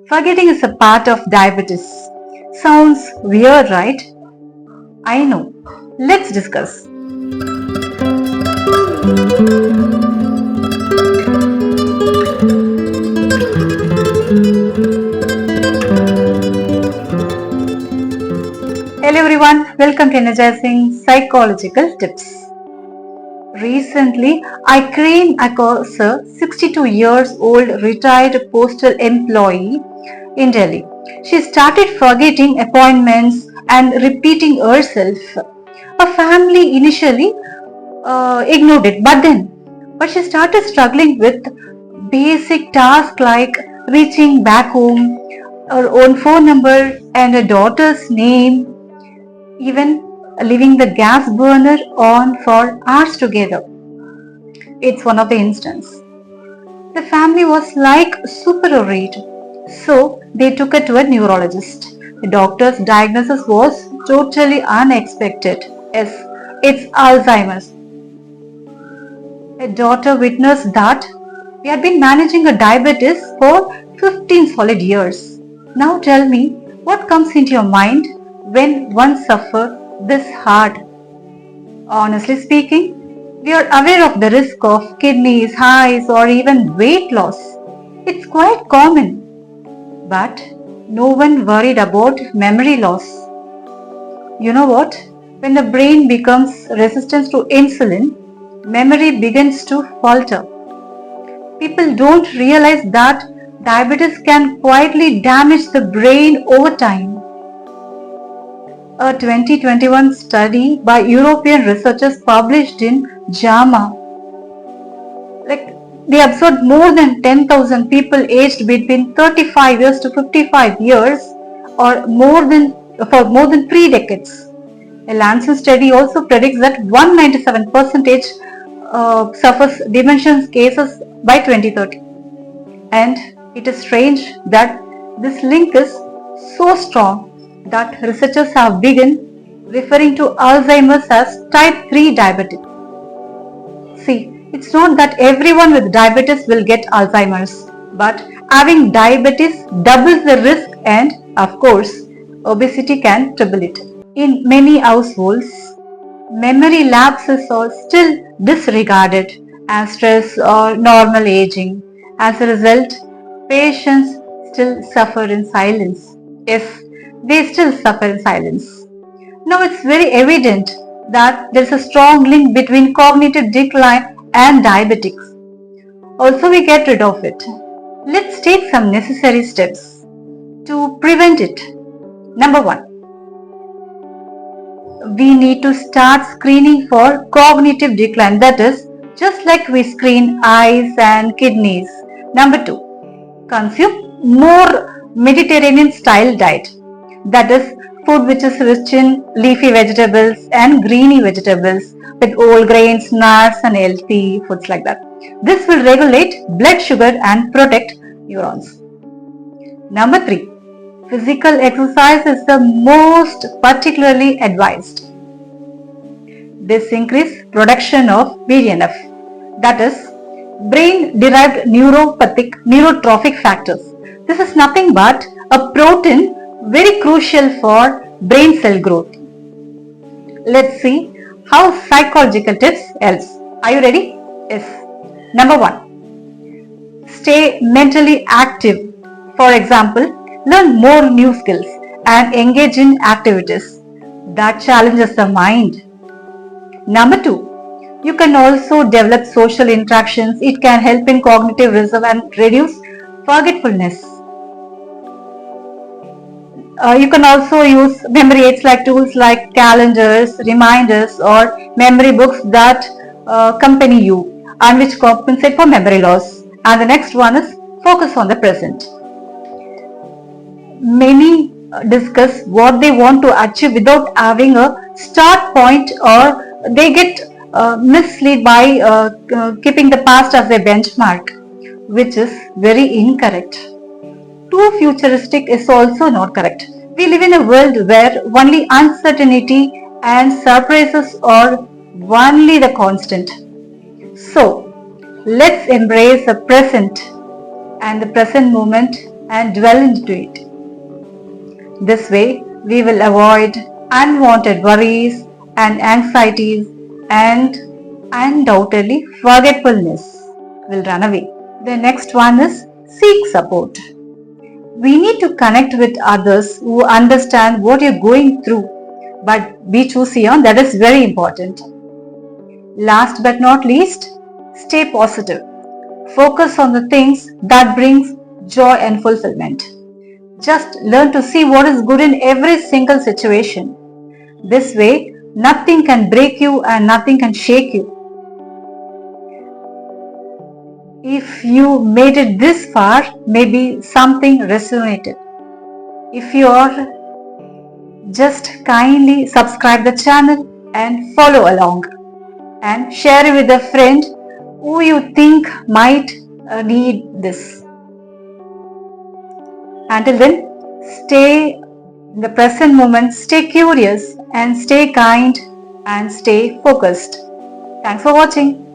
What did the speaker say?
Forgetting is a part of diabetes. Sounds weird, right? I know. Let's discuss. Hello everyone, welcome to Energizing Psychological Tips. Recently, I came across a 62 years old retired postal employee in Delhi. She started forgetting appointments and repeating herself. Her family initially ignored it, but she started struggling with basic tasks like reaching back home, her own phone number, and her daughter's name, even leaving the gas burner on for hours together. It's one of the instances. The family was like super worried, so they took her to a neurologist. The doctor's diagnosis was totally unexpected. Yes, it's Alzheimer's. A daughter witnessed that we had been managing her diabetes for 15 solid years. Now tell me, what comes into your mind when one suffers this hard? Honestly speaking, we are aware of the risk of kidneys, highs, or even weight loss. It's quite common. But no one worried about memory loss. You know what? When the brain becomes resistant to insulin, memory begins to falter. People don't realize that diabetes can quietly damage the brain over time. A 2021 study by European researchers published in JAMA, they observed more than 10,000 people aged between 35 years to 55 years or for more than 3 decades. A Lancet study also predicts that 197% suffers dementia cases by 2030. And it is strange that this link is so strong that researchers have begun referring to Alzheimer's as type 3 diabetes. See, it's not that everyone with diabetes will get Alzheimer's, but having diabetes doubles the risk, and of course, obesity can triple it. In many households, memory lapses are still disregarded as stress or normal aging. As a result, patients still suffer in silence. Yes, they still suffer in silence. Now it's very evident that there is a strong link between cognitive decline and diabetics. Also, we get rid of it. Let's take some necessary steps to prevent it. Number 1. We need to start screening for cognitive decline. That is, just like we screen eyes and kidneys. Number 2. Consume more Mediterranean style diet. That is, food which is rich in leafy vegetables and greeny vegetables with whole grains, nuts and healthy foods like that. This will regulate blood sugar and protect neurons. Number 3. Physical exercise is the most particularly advised. This increases production of BDNF, that is brain-derived neurotrophic factors. This is nothing but a protein very crucial for brain cell growth. Let's see how psychological tips helps. Are you ready? Yes. Number 1. Stay mentally active. For example, learn more new skills and engage in activities that challenges the mind. Number 2. You can also develop social interactions. It can help in cognitive reserve and reduce forgetfulness. You can also use memory aids like tools like calendars, reminders or memory books that accompany you and which compensate for memory loss. And the next one is focus on the present. Many discuss what they want to achieve without having a start point, or they get misled by keeping the past as a benchmark, which is very incorrect. Too futuristic is also not correct. We live in a world where only uncertainty and surprises are only the constant. So, let's embrace the present and the present moment and dwell into it. This way, we will avoid unwanted worries and anxieties, and undoubtedly forgetfulness will run away. The next one is seek support. We need to connect with others who understand what you're going through, but be choosy on that is very important. Last but not least, stay positive. Focus on the things that brings joy and fulfillment. Just learn to see what is good in every single situation. This way, nothing can break you and nothing can shake you. If you made it this far, maybe something resonated. If you are, just kindly subscribe the channel and follow along, and share it with a friend who you think might need this. Until then, stay in the present moment, stay curious and stay kind and stay focused. Thanks for watching.